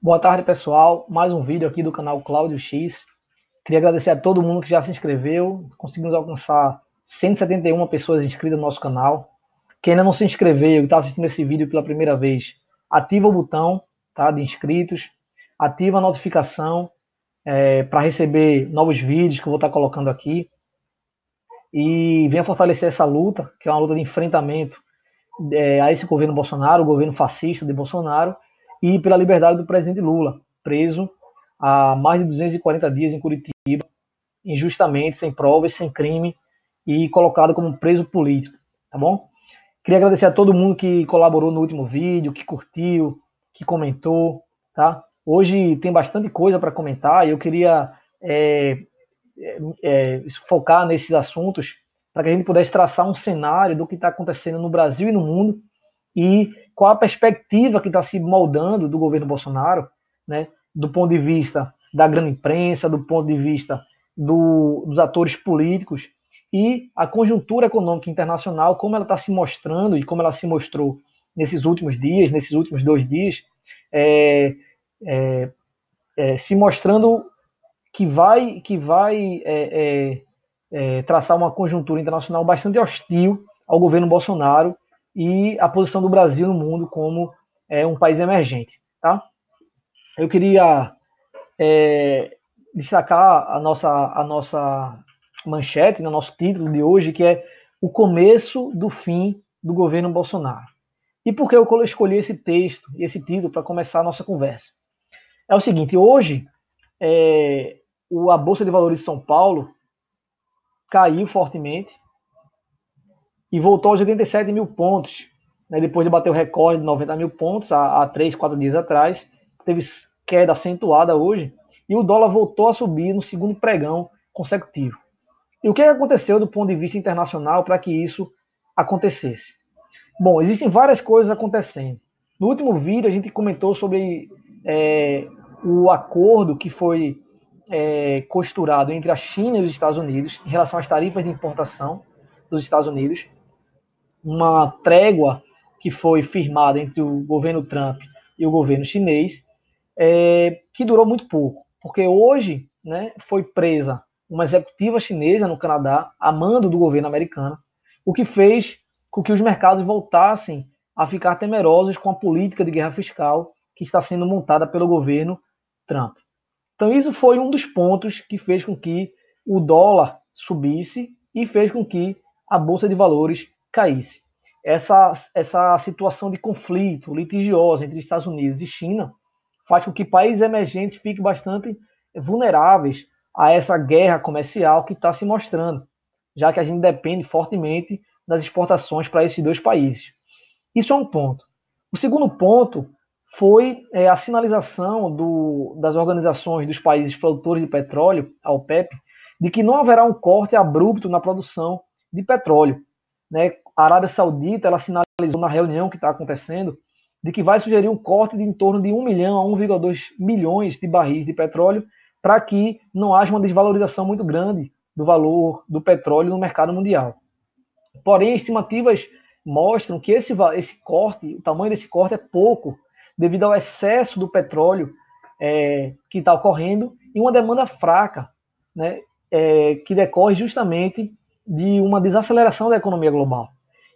Boa tarde, pessoal. Mais um vídeo aqui do canal Cláudio X. Queria agradecer a todo mundo que já se inscreveu. Conseguimos alcançar 171 pessoas inscritas no nosso canal. Quem ainda não se inscreveu e está assistindo esse vídeo pela primeira vez, ativa o botão, tá, de inscritos, ativa a notificação para receber novos vídeos que eu vou estar colocando aqui e venha fortalecer essa luta, que é uma luta de enfrentamento a esse governo Bolsonaro, o governo fascista de Bolsonaro, e pela liberdade do presidente Lula, preso há mais de 240 dias em Curitiba, injustamente, sem provas, sem crime, e colocado como preso político, tá bom? Queria agradecer a todo mundo que colaborou no último vídeo, que curtiu, que comentou, tá? Hoje tem bastante coisa para comentar e eu queria focar nesses assuntos para que a gente pudesse traçar um cenário do que está acontecendo no Brasil e no mundo e qual a perspectiva que está se moldando do governo Bolsonaro, né, do ponto de vista da grande imprensa, do ponto de vista dos atores políticos e a conjuntura econômica internacional, como ela está se mostrando e como ela se mostrou nesses últimos dias, nesses últimos 2 dias, é, se mostrando que vai traçar uma conjuntura internacional bastante hostil ao governo Bolsonaro e a posição do Brasil no mundo como um país emergente. Tá? Eu queria destacar a nossa manchete, no nosso título de hoje, que é o começo do fim do governo Bolsonaro. E por que eu escolhi esse texto e esse título para começar a nossa conversa? É o seguinte, hoje é, a Bolsa de Valores de São Paulo caiu fortemente e voltou aos 87 mil pontos, né, depois de bater o recorde de 90 mil pontos há 3, 4 dias atrás. Teve queda acentuada hoje e o dólar voltou a subir no segundo pregão consecutivo. E o que aconteceu do ponto de vista internacional para que isso acontecesse? Bom, existem várias coisas acontecendo. No último vídeo a gente comentou sobre o acordo que foi costurado entre a China e os Estados Unidos em relação às tarifas de importação dos Estados Unidos, uma trégua que foi firmada entre o governo Trump e o governo chinês, que durou muito pouco, porque hoje, né, foi presa uma executiva chinesa no Canadá, a mando do governo americano, o que fez com que os mercados voltassem a ficar temerosos com a política de guerra fiscal que está sendo montada pelo governo Trump. Então, isso foi um dos pontos que fez com que o dólar subisse e fez com que a Bolsa de Valores caísse. Essa situação de conflito litigioso entre Estados Unidos e China faz com que países emergentes fiquem bastante vulneráveis a essa guerra comercial que está se mostrando, já que a gente depende fortemente das exportações para esses dois países. Isso é um ponto. O segundo ponto foi a sinalização das organizações dos países produtores de petróleo, a OPEP, de que não haverá um corte abrupto na produção de petróleo. Né? A Arábia Saudita ela sinalizou na reunião que está acontecendo de que vai sugerir um corte de em torno de 1 milhão a 1,2 milhões de barris de petróleo para que não haja uma desvalorização muito grande do valor do petróleo no mercado mundial. Porém, estimativas mostram que esse corte, o tamanho desse corte é pouco, devido ao excesso do petróleo que está ocorrendo e uma demanda fraca, né, que decorre justamente de uma desaceleração da economia global.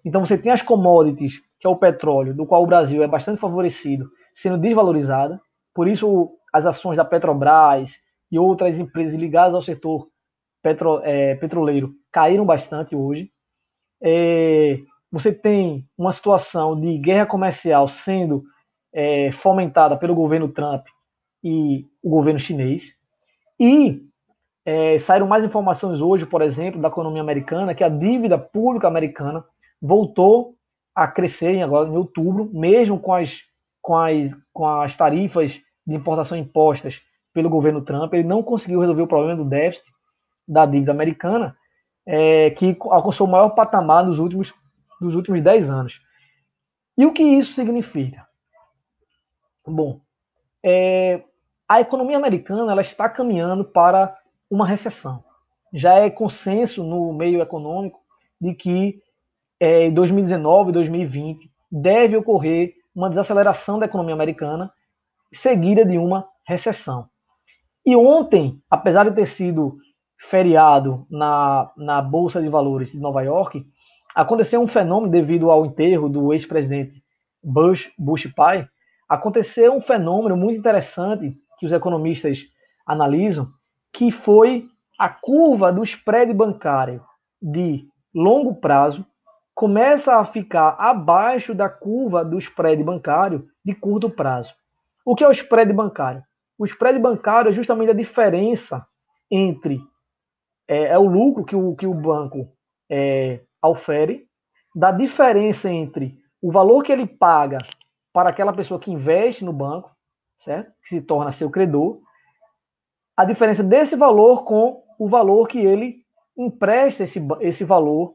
Então você tem as commodities, que é o petróleo, do qual o Brasil é bastante favorecido, sendo desvalorizada, por isso as ações da Petrobras e outras empresas ligadas ao setor petroleiro caíram bastante hoje. Você tem uma situação de guerra comercial sendo fomentada pelo governo Trump e o governo chinês. E saíram mais informações hoje, por exemplo, da economia americana, que a dívida pública americana voltou a crescer agora em outubro, mesmo com as tarifas de importação impostas pelo governo Trump. Ele não conseguiu resolver o problema do déficit da dívida americana, que alcançou o maior patamar dos últimos 10 anos. E o que isso significa? Bom, a economia americana ela está caminhando para uma recessão. Já é consenso no meio econômico de que em 2019 e 2020 deve ocorrer uma desaceleração da economia americana seguida de uma recessão. E ontem, apesar de ter sido feriado na Bolsa de Valores de Nova York, aconteceu um fenômeno devido ao enterro do ex-presidente Bush pai. Aconteceu um fenômeno muito interessante que os economistas analisam, que foi a curva do spread bancário de longo prazo começa a ficar abaixo da curva do spread bancário de curto prazo. O que é o spread bancário? O spread bancário é justamente a diferença entre o lucro que o banco ofere, da diferença entre o valor que ele paga para aquela pessoa que investe no banco, certo? Que se torna seu credor, a diferença desse valor com o valor que ele empresta esse valor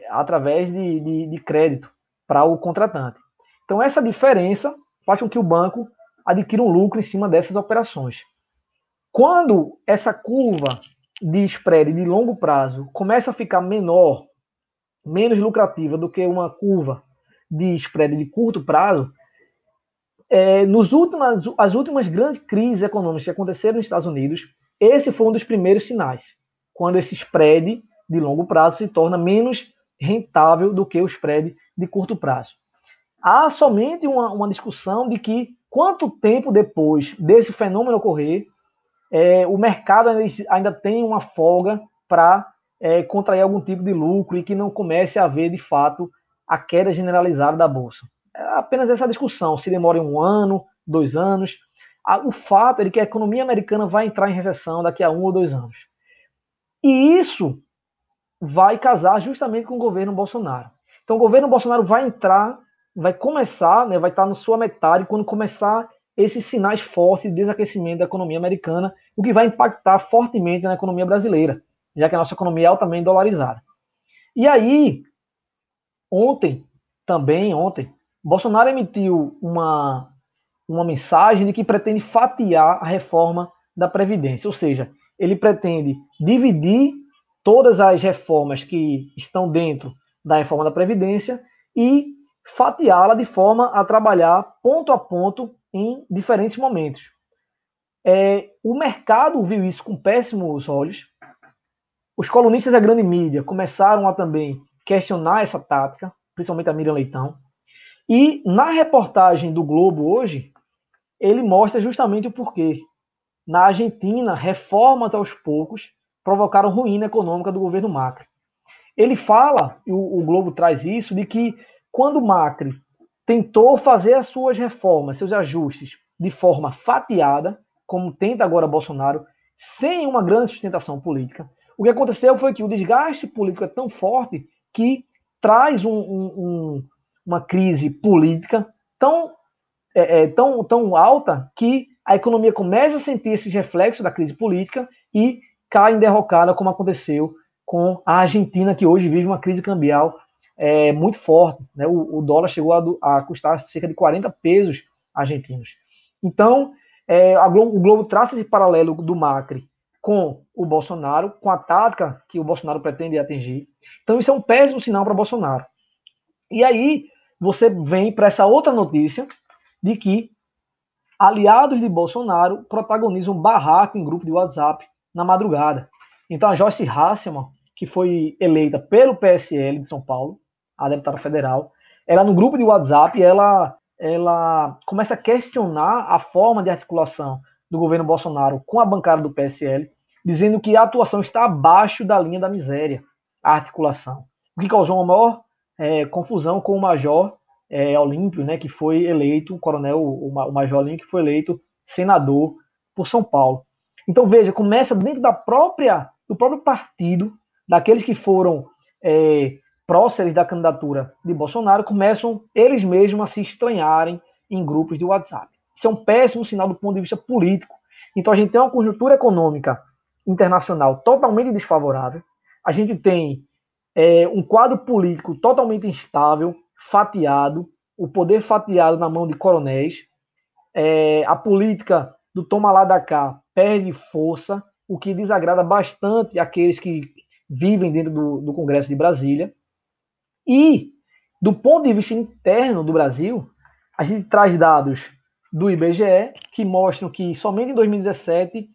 através de crédito para o contratante. Então, essa diferença faz com que o banco adquira um lucro em cima dessas operações. Quando essa curva de spread de longo prazo começa a ficar menor, menos lucrativa do que uma curva de spread de curto prazo, as últimas grandes crises econômicas que aconteceram nos Estados Unidos, esse foi um dos primeiros sinais, quando esse spread de longo prazo se torna menos rentável do que o spread de curto prazo. Há somente uma discussão de que quanto tempo depois desse fenômeno ocorrer, o mercado ainda tem uma folga para contrair algum tipo de lucro e que não comece a haver, de fato, a queda generalizada da Bolsa. É apenas essa discussão, se demora 1 ano, 2 anos. O fato é que a economia americana vai entrar em recessão daqui a 1 ou 2 anos. E isso vai casar justamente com o governo Bolsonaro. Então, o governo Bolsonaro vai entrar, vai começar, vai estar na sua metade quando começar esses sinais fortes de desaquecimento da economia americana, o que vai impactar fortemente na economia brasileira, já que a nossa economia é altamente dolarizada. E aí, ontem, Bolsonaro emitiu uma mensagem de que pretende fatiar a reforma da Previdência, ou seja, ele pretende dividir todas as reformas que estão dentro da reforma da Previdência e fatiá-la de forma a trabalhar ponto a ponto em diferentes momentos. O mercado viu isso com péssimos olhos. Os colunistas da grande mídia começaram a também questionar essa tática, principalmente a Miriam Leitão. E na reportagem do Globo hoje, ele mostra justamente o porquê. Na Argentina, reformas aos poucos provocaram ruína econômica do governo Macri. Ele fala, e o Globo traz isso, de que quando Macri tentou fazer as suas reformas, seus ajustes, de forma fatiada, como tenta agora Bolsonaro, sem uma grande sustentação política, o que aconteceu foi que o desgaste político é tão forte que traz uma crise política tão alta que a economia começa a sentir esses reflexos da crise política e cai em derrocada, como aconteceu com a Argentina, que hoje vive uma crise cambial muito forte. Né? O dólar chegou a custar cerca de 40 pesos argentinos. Então, o Globo traça esse paralelo do Macri com o Bolsonaro, com a tática que o Bolsonaro pretende atingir. Então, isso é um péssimo sinal para Bolsonaro. E aí, você vem para essa outra notícia de que aliados de Bolsonaro protagonizam barraco em grupo de WhatsApp na madrugada. Então, a Joyce Hasselmann, que foi eleita pelo PSL de São Paulo, a deputada federal, ela no grupo de WhatsApp, ela começa a questionar a forma de articulação do governo Bolsonaro com a bancada do PSL, dizendo que a atuação está abaixo da linha da miséria, a articulação. O que causou uma maior confusão com o major Olímpio, né, que foi eleito, o major Olímpio, que foi eleito senador por São Paulo. Então, veja, começa dentro do próprio partido, daqueles que foram próceres da candidatura de Bolsonaro, começam eles mesmos a se estranharem em grupos de WhatsApp. Isso é um péssimo sinal do ponto de vista político. Então, a gente tem uma conjuntura econômica internacional totalmente desfavorável, a gente tem um quadro político totalmente instável, fatiado, o poder fatiado na mão de coronéis, a política do toma lá da cá perde força, o que desagrada bastante aqueles que vivem dentro do Congresso de Brasília. E, do ponto de vista interno do Brasil, a gente traz dados do IBGE, que mostram que somente em 2017,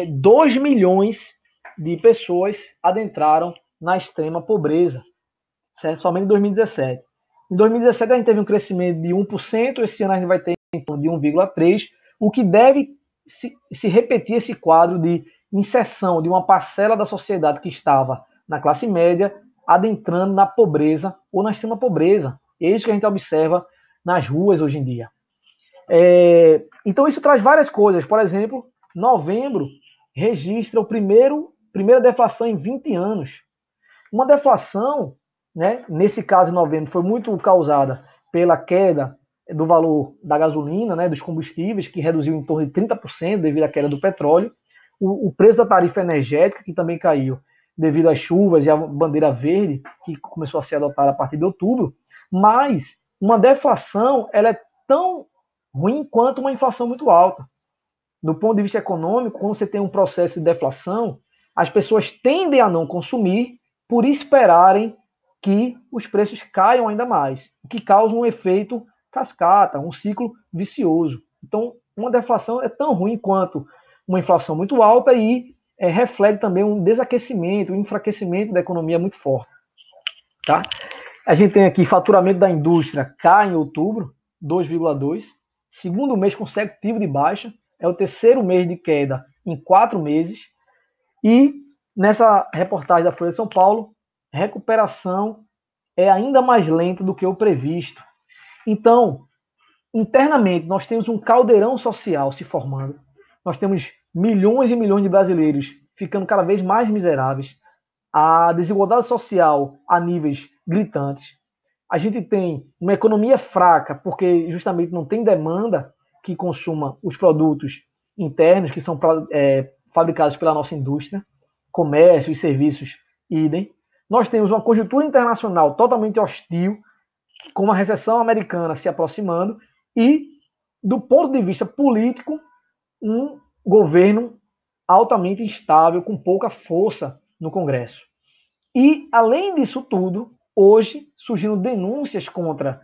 2 milhões de pessoas adentraram na extrema pobreza, certo? Somente em 2017. Em 2017 a gente teve um crescimento de 1%, esse ano a gente vai ter em torno de 1,3%, o que deve se repetir esse quadro de inserção de uma parcela da sociedade que estava na classe média adentrando na pobreza ou na extrema pobreza. É isso que a gente observa nas ruas hoje em dia. Então isso traz várias coisas. Por exemplo, novembro registra primeira deflação em 20 anos. Uma deflação, né, nesse caso em novembro, foi muito causada pela queda do valor da gasolina, né, dos combustíveis, que reduziu em torno de 30% devido à queda do petróleo. O preço da tarifa energética, que também caiu devido às chuvas e à bandeira verde, que começou a ser adotada a partir de outubro. Mas uma deflação, ela é tão ruim quanto uma inflação muito alta. Do ponto de vista econômico, quando você tem um processo de deflação, as pessoas tendem a não consumir por esperarem que os preços caiam ainda mais, o que causa um efeito cascata, um ciclo vicioso. Então, uma deflação é tão ruim quanto uma inflação muito alta e reflete também um desaquecimento, um enfraquecimento da economia muito forte. Tá? A gente tem aqui faturamento da indústria cai em outubro, 2,2%, segundo mês consecutivo de baixa, é o terceiro mês de queda em 4 meses. E nessa reportagem da Folha de São Paulo, recuperação é ainda mais lenta do que o previsto. Então, internamente, nós temos um caldeirão social se formando. Nós temos milhões e milhões de brasileiros ficando cada vez mais miseráveis. A desigualdade social a níveis gritantes. A gente tem uma economia fraca, porque justamente não tem demanda que consuma os produtos internos, que são fabricados pela nossa indústria, comércio e serviços, idem. Nós temos uma conjuntura internacional totalmente hostil, com uma recessão americana se aproximando, e, do ponto de vista político, um governo altamente instável, com pouca força no Congresso. E, além disso tudo, hoje surgiram denúncias contra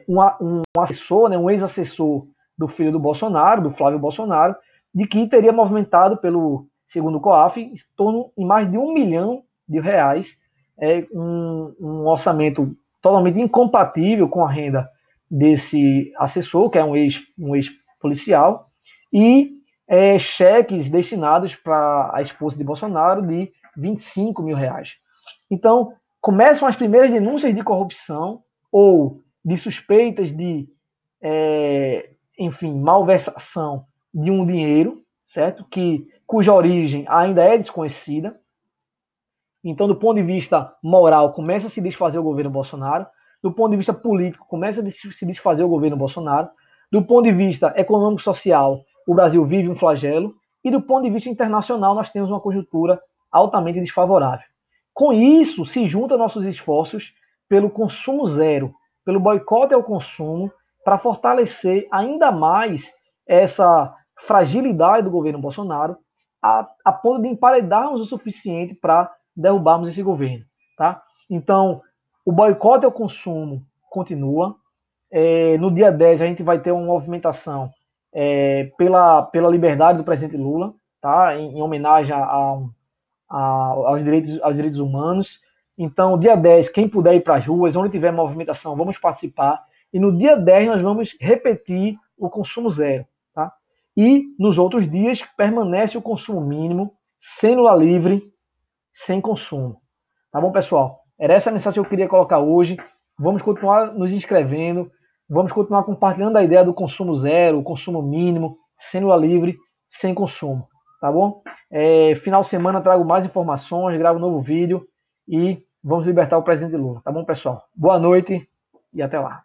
um assessor, né, um ex-assessor do filho do Bolsonaro, do Flávio Bolsonaro, de que teria movimentado, segundo o COAF, em torno de mais de R$ 1 milhão, um orçamento totalmente incompatível com a renda desse assessor, que é um ex-policial, e cheques destinados para a esposa de Bolsonaro de R$ 25 mil. Então, começam as primeiras denúncias de corrupção ou de suspeitas de, malversação de um dinheiro, certo? Cuja origem ainda é desconhecida. Então, do ponto de vista moral, começa a se desfazer o governo Bolsonaro. Do ponto de vista político, começa a se desfazer o governo Bolsonaro. Do ponto de vista econômico-social, o Brasil vive um flagelo. E do ponto de vista internacional, nós temos uma conjuntura altamente desfavorável. Com isso, se juntam nossos esforços pelo consumo zero, pelo boicote ao consumo, para fortalecer ainda mais essa fragilidade do governo Bolsonaro, a ponto de emparedarmos o suficiente para derrubarmos esse governo. Tá? Então, o boicote ao consumo continua. No dia 10, a gente vai ter uma movimentação pela liberdade do presidente Lula, tá? em homenagem aos direitos humanos. Então, dia 10, quem puder ir para as ruas, onde tiver movimentação, vamos participar. E no dia 10, nós vamos repetir o consumo zero. Tá? E nos outros dias, permanece o consumo mínimo, célula livre, sem consumo. Tá bom, pessoal? Era essa a mensagem que eu queria colocar hoje. Vamos continuar nos inscrevendo, vamos continuar compartilhando a ideia do consumo zero, o consumo mínimo, célula livre, sem consumo. Tá bom? Final de semana trago mais informações, gravo um novo vídeo e vamos libertar o presidente Lula. Tá bom, pessoal? Boa noite e até lá.